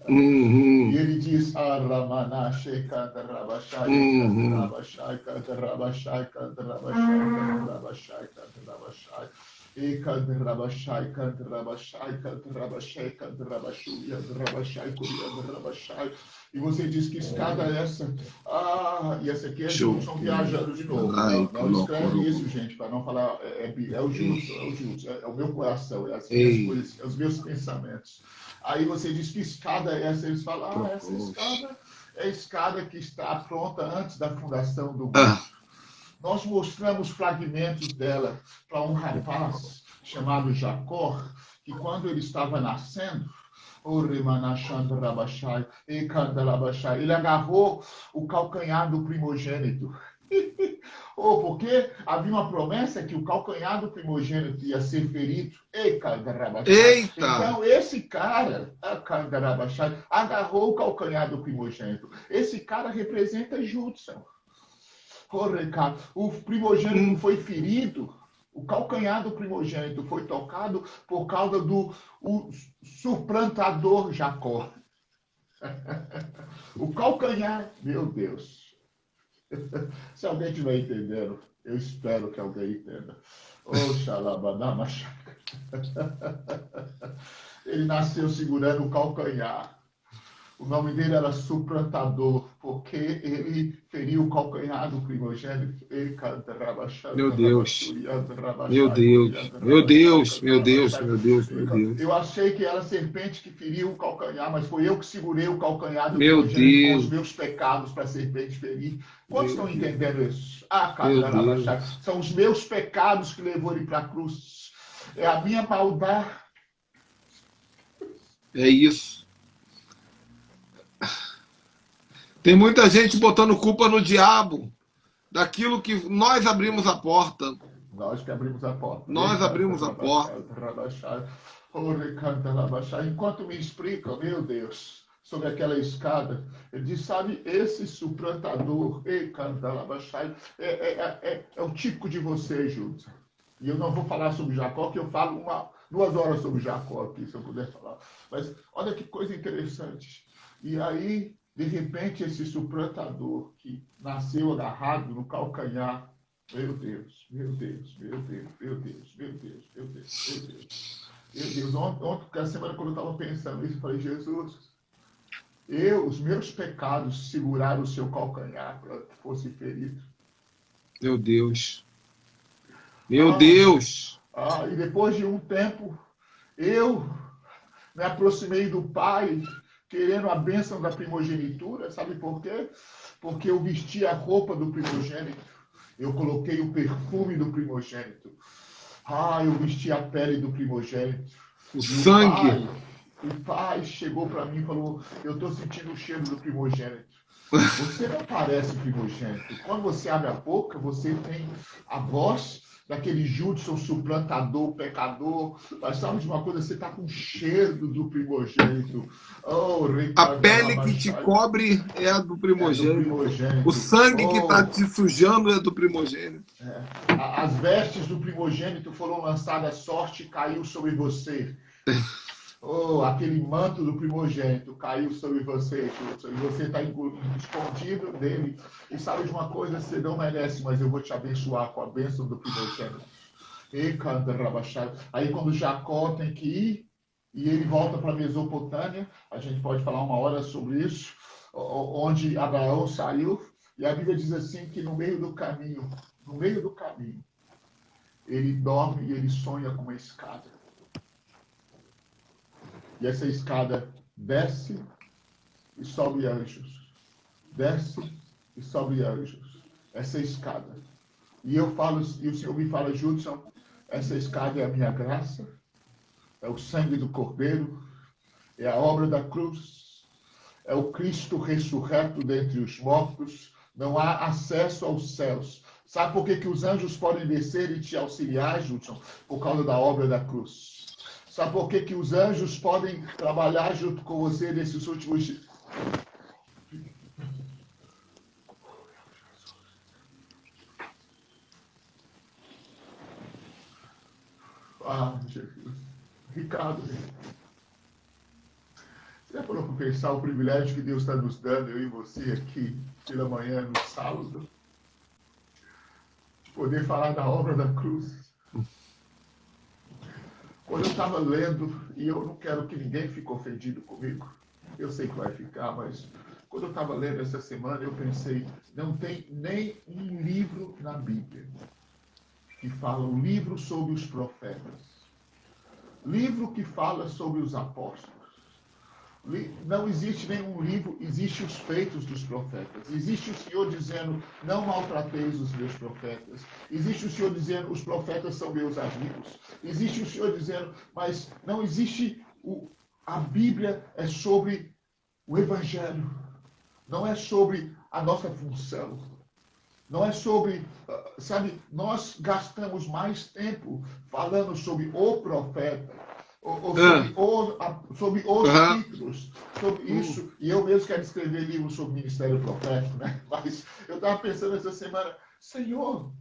E ele diz, e você diz, que escada é essa? E essa aqui é Judson viajando de novo. Não escreve isso, gente, para não falar. É o Judson, é o meu coração, é as minhas coisas, é os meus pensamentos. Aí você diz, que escada é essa? Eles falam, essa escada é a escada que está pronta antes da fundação do mundo. Nós mostramos fragmentos dela para um rapaz chamado Jacó, que quando ele estava nascendo, ele agarrou o calcanhar do primogênito. Porque havia uma promessa que o calcanhar do primogênito ia ser ferido. Eita! Então, esse cara, agarrou o calcanhar do primogênito. Esse cara representa Judson. O primogênito foi ferido O calcanhar do primogênito foi tocado por causa do suplantador Jacó. O calcanhar, meu Deus. Se alguém estiver entendendo, eu espero que alguém entenda. Oh, xalabadamacha. Ele nasceu segurando o calcanhar. O nome dele era suplantador, porque ele feriu o calcanhar do primogênito. Meu Deus. Meu Deus. Meu Deus. Meu Deus. Meu Deus. Meu Deus. Eu achei que era a serpente que feriu o calcanhar, mas foi eu que segurei o calcanhar do Meu primogênito com Deus. os meus pecados para a serpente ferir. Quantos Meu estão Deus. entendendo isso? Ah, Meu cara, Deus. são os meus pecados que levou ele para a cruz. É a minha maldade. É isso. Tem muita gente botando culpa no diabo daquilo que nós abrimos a porta. Nós que abrimos a porta. Nós abrimos a porta. Enquanto me explicam, meu Deus, sobre aquela escada, ele diz, sabe, esse suplantador, é o típico de você, Júlio. E eu não vou falar sobre Jacó, que eu falo 2 horas sobre Jacó aqui, se eu puder falar. Mas olha que coisa interessante. E aí, de repente, esse suplantador que nasceu agarrado no calcanhar, meu Deus, meu Deus, meu Deus, meu Deus, meu Deus, meu Deus, meu Deus. Meu Deus, ontem, a semana, quando eu estava pensando nisso, eu falei, Jesus, os meus pecados seguraram o seu calcanhar para que fosse ferido. Meu Deus. Meu Deus. E depois de um tempo, eu me aproximei do Pai, querendo a bênção da primogenitura. Sabe por quê? Porque eu vesti a roupa do primogênito. Eu coloquei o perfume do primogênito. Eu vesti a pele do primogênito. O sangue. O Pai chegou para mim e falou, eu estou sentindo o cheiro do primogênito. Você não parece primogênito. Quando você abre a boca, você tem a voz daquele Judson suplantador, pecador. Mas sabe de uma coisa? Você está com o cheiro do primogênito. A pele que te cobre é a do primogênito. O sangue que está te sujando é do primogênito. As vestes do primogênito foram lançadas, sorte caiu sobre você. Aquele manto do primogênito caiu sobre você, e você está escondido dele. E sabe de uma coisa? Você não merece, mas eu vou te abençoar com a bênção do primogênito. Aí quando Jacó tem que ir, e ele volta para a Mesopotâmia, a gente pode falar 1 hora sobre isso, onde Abraão saiu, e a Bíblia diz assim, que no meio do caminho, ele dorme e ele sonha com uma escada. E essa escada desce e sobe anjos. Desce e sobe anjos. Essa escada. E eu falo, e o Senhor me fala, Judson, essa escada é a minha graça, é o sangue do Cordeiro, é a obra da cruz, é o Cristo ressurreto dentre os mortos, não há acesso aos céus. Sabe por que os anjos podem descer e te auxiliar, Judson? Por causa da obra da cruz. Sabe por que os anjos podem trabalhar junto com você nesses últimos dias? Jesus. Ricardo, você já falou para pensar o privilégio que Deus está nos dando, eu e você aqui, pela manhã, no sábado, de poder falar da obra da cruz? Quando eu estava lendo, e eu não quero que ninguém fique ofendido comigo, eu sei que vai ficar, mas quando eu estava lendo essa semana, eu pensei, não tem nem um livro na Bíblia que fala um livro sobre os profetas, livro que fala sobre os apóstolos. Não existe nenhum livro, existe os feitos dos profetas. Existe o Senhor dizendo, não maltrateis os meus profetas. Existe o Senhor dizendo, os profetas são meus amigos. Existe o Senhor dizendo, mas não existe... A Bíblia é sobre o Evangelho. Não é sobre a nossa função. Não é sobre... Sabe, nós gastamos mais tempo falando sobre o profeta, sobre os títulos, sobre isso. E eu mesmo quero escrever livros sobre o ministério profético, né? Mas eu estava pensando essa semana, Senhor,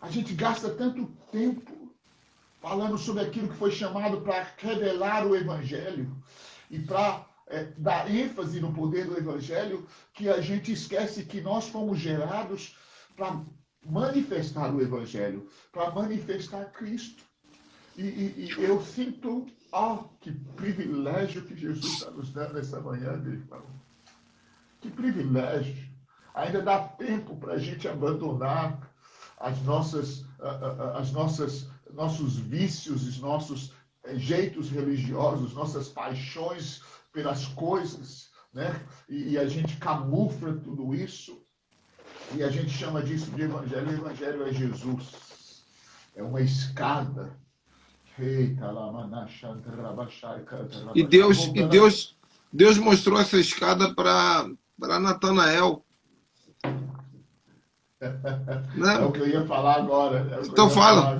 A gente gasta tanto tempo falando sobre aquilo que foi chamado para revelar o Evangelho e para dar ênfase no poder do Evangelho, que a gente esquece que nós fomos gerados para manifestar o Evangelho, para manifestar Cristo. E eu sinto, que privilégio que Jesus está nos dando essa manhã, meu irmão. Que privilégio. Ainda dá tempo para a gente abandonar nossos vícios, os nossos jeitos religiosos, nossas paixões pelas coisas, né? E a gente camufla tudo isso e a gente chama disso de evangelho. O evangelho é Jesus. É uma escada. E Deus mostrou essa escada para Natanael. Né? É o que eu ia falar agora. Então fala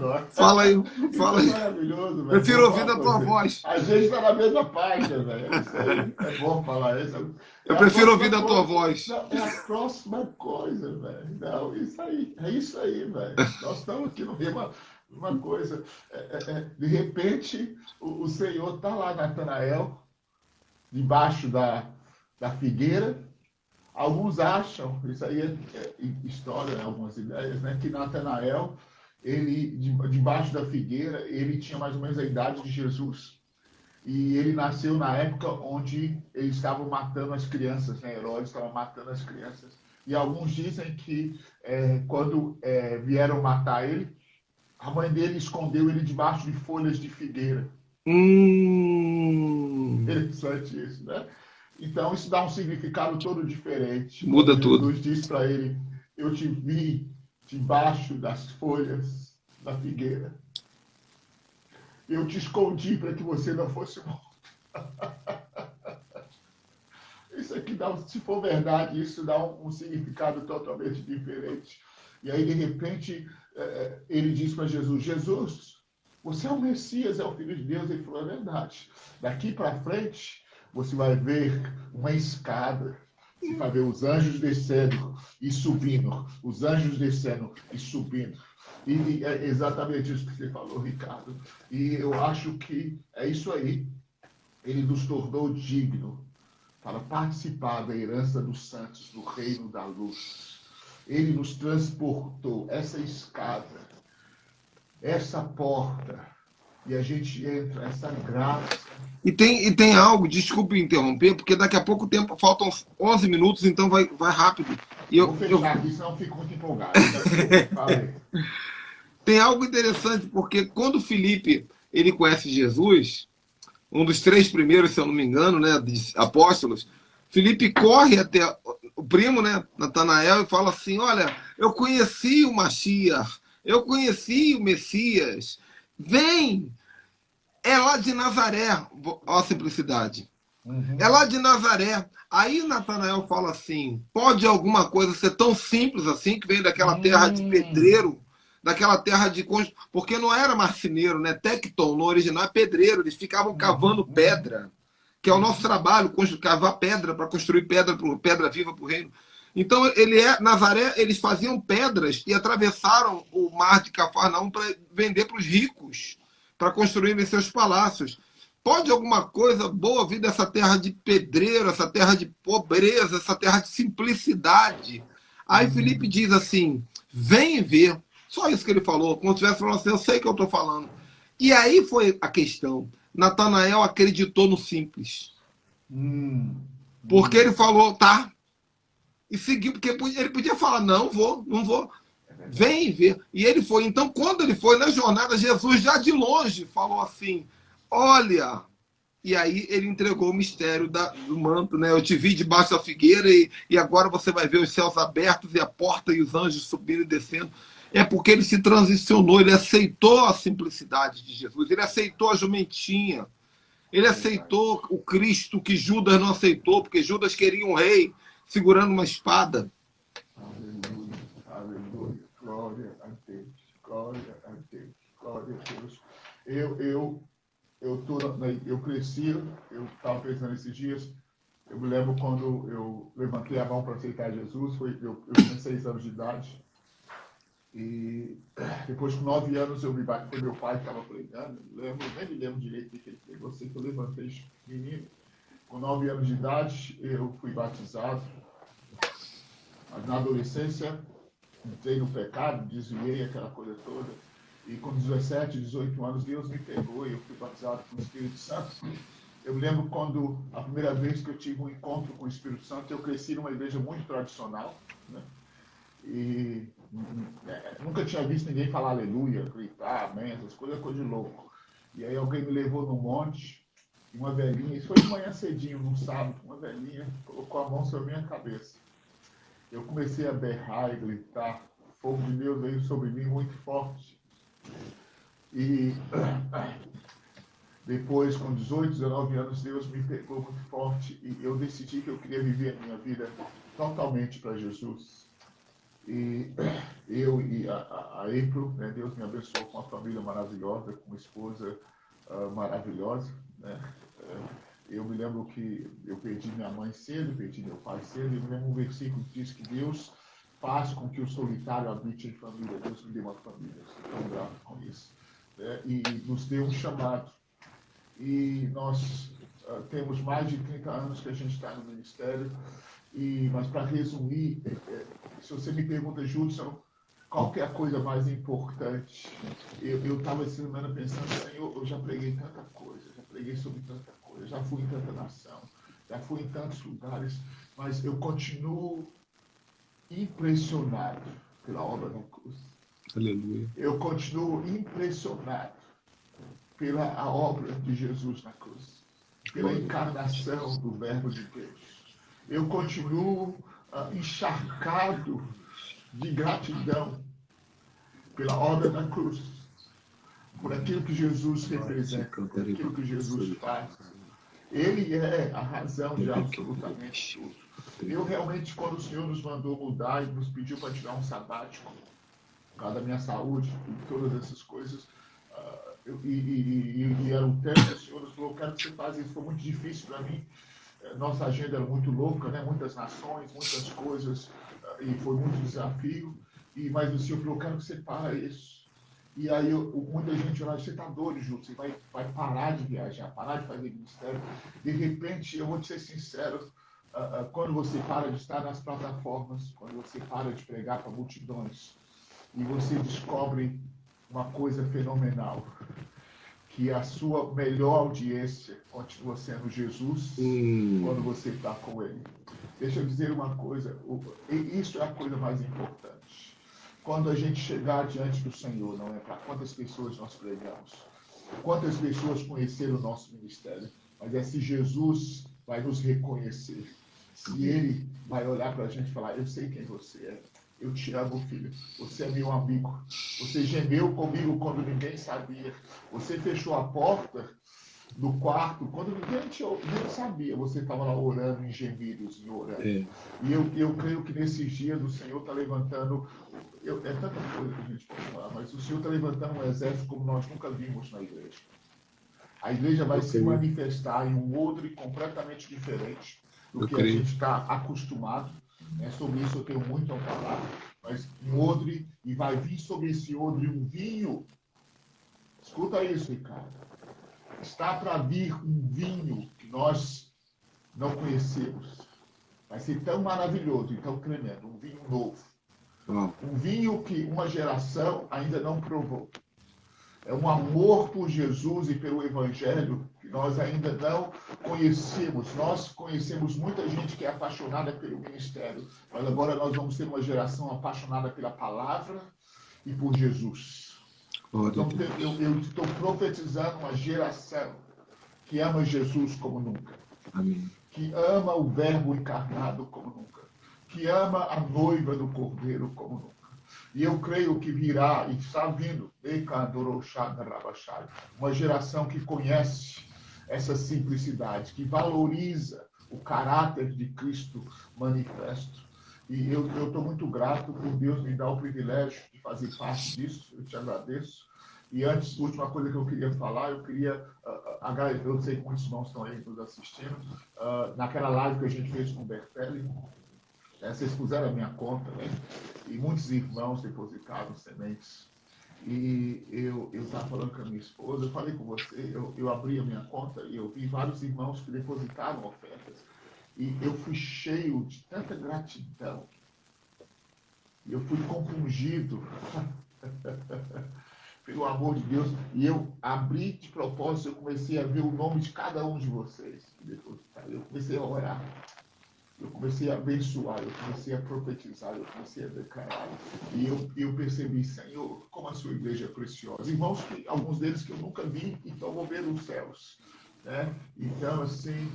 aí. Fala aí. É maravilhoso, velho. Prefiro ouvir da tua voz. A gente está na mesma página, velho. Isso aí é bom falar isso. Eu prefiro ouvir da tua voz. Não, é a próxima coisa, velho. Não, isso aí. É isso aí, velho. Nós estamos aqui no mesmo. Uma coisa, de repente, o Senhor está lá, Natanael, debaixo da figueira. Alguns acham, isso aí é história, né, algumas ideias, né, que Natanael, ele, debaixo da figueira, ele tinha mais ou menos a idade de Jesus. E ele nasceu na época onde eles estavam matando as crianças, né, Herodes estava matando as crianças. E alguns dizem que quando vieram matar ele, a mãe dele escondeu ele debaixo de folhas de figueira. Interessante isso, né? Então, isso dá um significado todo diferente. Muda tudo. Jesus diz para ele, eu te vi debaixo das folhas da figueira. Eu te escondi para que você não fosse morto. Isso aqui dá, se for verdade, isso dá um significado totalmente diferente. E aí, de repente, ele diz para Jesus, Jesus, você é o Messias, é o Filho de Deus. Ele falou, é verdade. Daqui para frente, você vai ver uma escada. Você vai ver os anjos descendo e subindo. Os anjos descendo e subindo. E é exatamente isso que você falou, Ricardo. E eu acho que é isso aí. Ele nos tornou digno para participar da herança dos santos, do reino da luz. Ele nos transportou essa escada, essa porta, e a gente entra, essa graça. E tem algo, desculpe interromper, porque daqui a pouco tempo, faltam 11 minutos, então vai rápido. Vou fechar aqui, senão eu fico muito empolgado. Tem algo interessante, porque quando Filipe ele conhece Jesus, um dos 3 primeiros, se eu não me engano, né, apóstolos, Filipe corre até o primo, né, Natanael, e fala assim, olha, eu conheci o Mashiach, eu conheci o Messias, vem, é lá de Nazaré, ó a simplicidade, é lá de Nazaré. Aí Natanael fala assim, pode alguma coisa ser tão simples assim, que vem daquela terra de pedreiro, daquela terra de... Porque não era marceneiro, né, Tecton, no original é pedreiro, eles ficavam cavando pedra, que é o nosso trabalho, cavar pedra para construir pedra viva para o reino. Então, Nazaré, eles faziam pedras e atravessaram o mar de Cafarnaum para vender para os ricos, para construírem seus palácios. Pode alguma coisa boa vir dessa terra de pedreiro, essa terra de pobreza, essa terra de simplicidade? Aí Filipe diz assim, vem ver. Só isso que ele falou, como se tivesse falando assim, eu sei o que eu estou falando. E aí foi a questão. Natanael acreditou no simples. Porque ele falou, tá. E seguiu, porque ele podia falar, não vou. Vem ver. E ele foi. Então, quando ele foi na jornada, Jesus já de longe falou assim, olha. E aí ele entregou o mistério do manto, né? Eu te vi debaixo da figueira e agora você vai ver os céus abertos e a porta e os anjos subindo e descendo. É porque ele se transicionou, ele aceitou a simplicidade de Jesus, ele aceitou a jumentinha, ele aceitou o Cristo que Judas não aceitou, porque Judas queria um rei segurando uma espada. Aleluia, aleluia, glória a Deus, glória a Deus, glória a Deus. Eu cresci, eu estava pensando esses dias, eu me lembro quando eu levantei a mão para aceitar Jesus, eu tinha 6 anos de idade. E depois, com 9 anos, eu me bati, foi meu pai que estava pregando, nem me lembro direito do que ele pregou, eu sei que eu levantei menino. Com 9 anos de idade, eu fui batizado. Mas na adolescência, entrei no pecado, desviei aquela coisa toda. E com 17, 18 anos, Deus me pegou e eu fui batizado com o Espírito Santo. Eu me lembro quando, a primeira vez que eu tive um encontro com o Espírito Santo, eu cresci numa igreja muito tradicional, né? E nunca tinha visto ninguém falar aleluia, gritar, amém, essas coisas, coisa de louco. E aí alguém me levou no monte, e uma velhinha, isso foi de manhã cedinho, num sábado, uma velhinha colocou a mão sobre a minha cabeça. Eu comecei a berrar e gritar, o fogo de Deus veio sobre mim muito forte. E depois, com 18, 19 anos, Deus me pegou muito forte e eu decidi que eu queria viver a minha vida totalmente para Jesus. E eu e a April, né, Deus me abençoou com uma família maravilhosa, com uma esposa maravilhosa, né? Eu me lembro que eu perdi minha mãe cedo, perdi meu pai cedo, e me lembro um versículo que diz que Deus faz com que o solitário habite em família. Deus me deu uma família, estou tão grato com isso. E nos deu um chamado. E nós temos mais de 30 anos que a gente está no ministério. Mas para resumir, se você me pergunta, Judson, qual que é a coisa mais importante? Eu estava essa semana pensando, Senhor, eu já preguei tanta coisa, já preguei sobre tanta coisa, já fui em tanta nação, já fui em tantos lugares, mas eu continuo impressionado pela obra da cruz. Aleluia. Eu continuo impressionado pela a obra de Jesus na cruz, pela encarnação do Verbo de Deus. Eu continuo encharcado de gratidão pela obra da cruz, por aquilo que Jesus representa, por aquilo que Jesus faz. Ele é a razão de absolutamente tudo. Eu realmente, quando o Senhor nos mandou mudar e nos pediu para tirar um sabático, por causa da minha saúde e todas essas coisas, e era um tempo, o Senhor nos falou, quero que você faça isso, foi muito difícil para mim. Nossa agenda era muito louca, né? Muitas nações, muitas coisas, e foi muito desafio. Mas o Senhor falou, quero que você pare isso. E aí muita gente olha, você está doido, Júlio, você vai parar de viajar, parar de fazer ministério. De repente, eu vou te ser sincero, quando você para de estar nas plataformas, quando você para de pregar para multidões, e você descobre uma coisa fenomenal, que a sua melhor audiência continua sendo Jesus quando você está com Ele. Deixa eu dizer uma coisa, isso é a coisa mais importante. Quando a gente chegar diante do Senhor, não é para quantas pessoas nós pregamos, quantas pessoas conheceram o nosso ministério, mas é se Jesus vai nos reconhecer, se Ele vai olhar para a gente e falar, eu sei quem você é. Eu te amo, filho. Você é meu amigo. Você gemeu comigo quando ninguém sabia. Você fechou a porta do quarto quando ninguém sabia. Você estava lá orando em gemidos, em orando. E eu creio que nesses dias o Senhor está levantando... é tanta coisa que a gente pode falar, mas o Senhor está levantando um exército como nós nunca vimos na igreja. A igreja vai se manifestar em um odre completamente diferente do que a gente está acostumado. Sobre isso eu tenho muito a falar, mas um odre, e vai vir sobre esse odre um vinho. Escuta isso, Ricardo. Está para vir um vinho que nós não conhecemos. Vai ser tão maravilhoso e tão tremendo, um vinho novo. Um vinho que uma geração ainda não provou. É um amor por Jesus e pelo Evangelho que nós ainda não conhecemos. Nós conhecemos muita gente que é apaixonada pelo ministério, mas agora nós vamos ter uma geração apaixonada pela palavra e por Jesus. Então, eu estou profetizando uma geração que ama Jesus como nunca. Amém. Que ama o Verbo encarnado como nunca. Que ama a noiva do Cordeiro como nunca. E eu creio que virá, e está vindo, uma geração que conhece essa simplicidade, que valoriza o caráter de Cristo manifesto. E eu estou muito grato por Deus me dar o privilégio de fazer parte disso, eu te agradeço. E antes, a última coisa que eu queria falar, eu queria agradecer, eu sei que muitos irmãos estão aí nos assistindo, naquela live que a gente fez com o Bertelli, Vocês puseram a minha conta, né? E muitos irmãos depositaram sementes. E eu estava falando com a minha esposa, eu falei com você, eu abri a minha conta e eu vi vários irmãos que depositaram ofertas. E eu fui cheio de tanta gratidão. Eu fui compungido pelo amor de Deus. E eu abri de propósito, eu comecei a ver o nome de cada um de vocês que depositaram. Eu comecei a orar. Eu comecei a abençoar, eu comecei a profetizar, eu comecei a declarar. E eu percebi, Senhor, como a sua igreja é preciosa. Irmãos, alguns deles que eu nunca vi, então vou ver os céus. Né? Então, assim,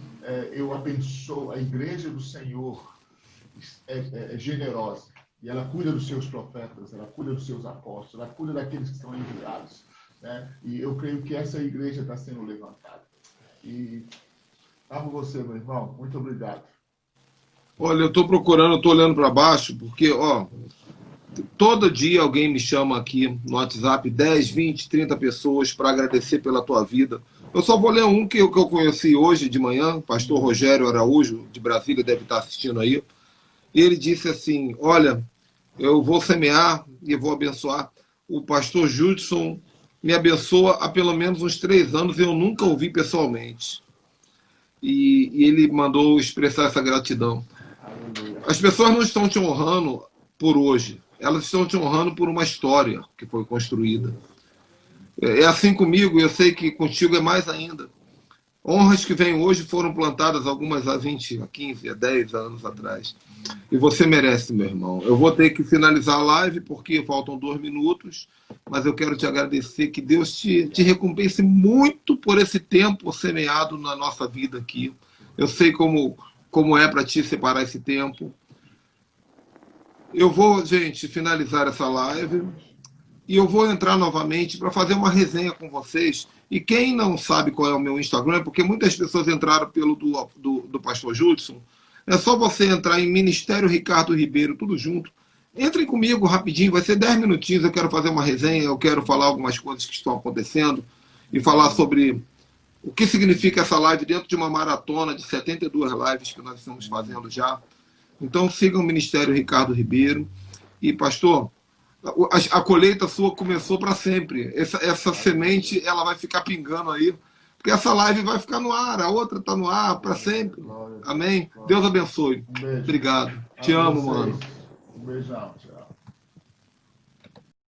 eu abençoo a igreja do Senhor, é generosa. E ela cuida dos seus profetas, ela cuida dos seus apóstolos, ela cuida daqueles que estão enviados. Né? E eu creio que essa igreja está sendo levantada. E amo você, meu irmão. Muito obrigado. Olha, eu estou procurando, estou olhando para baixo, porque, ó, todo dia alguém me chama aqui no WhatsApp, 10, 20, 30 pessoas para agradecer pela tua vida. Eu só vou ler um que eu conheci hoje de manhã, o pastor Rogério Araújo, de Brasília, deve estar assistindo aí. E ele disse assim, olha, eu vou semear e vou abençoar. O pastor Judson me abençoa há pelo menos uns 3 anos e eu nunca ouvi pessoalmente. E ele mandou expressar essa gratidão. As pessoas não estão te honrando por hoje, elas estão te honrando por uma história que foi construída. É assim comigo, eu sei que contigo é mais ainda. Honras que vêm hoje foram plantadas algumas há 20, há 15, há 10 anos atrás. E você merece, meu irmão. Eu vou ter que finalizar a live porque faltam 2 minutos, mas eu quero te agradecer, que Deus te recompense muito por esse tempo semeado na nossa vida aqui. Eu sei como é para ti separar esse tempo. Eu vou, gente, finalizar essa live e eu vou entrar novamente para fazer uma resenha com vocês. E quem não sabe qual é o meu Instagram, porque muitas pessoas entraram pelo do pastor Judson, é só você entrar em Ministério Ricardo Ribeiro, tudo junto. Entrem comigo rapidinho, vai ser 10 minutinhos, eu quero fazer uma resenha, eu quero falar algumas coisas que estão acontecendo e falar sobre o que significa essa live dentro de uma maratona de 72 lives que nós estamos fazendo já. Então sigam o Ministério Ricardo Ribeiro. E, pastor, a colheita sua começou para sempre. Essa semente ela vai ficar pingando aí, porque essa live vai ficar no ar, a outra está no ar para sempre. Amém? Deus abençoe. Um beijo. Obrigado. Te amo, mano. Um beijão. Tchau.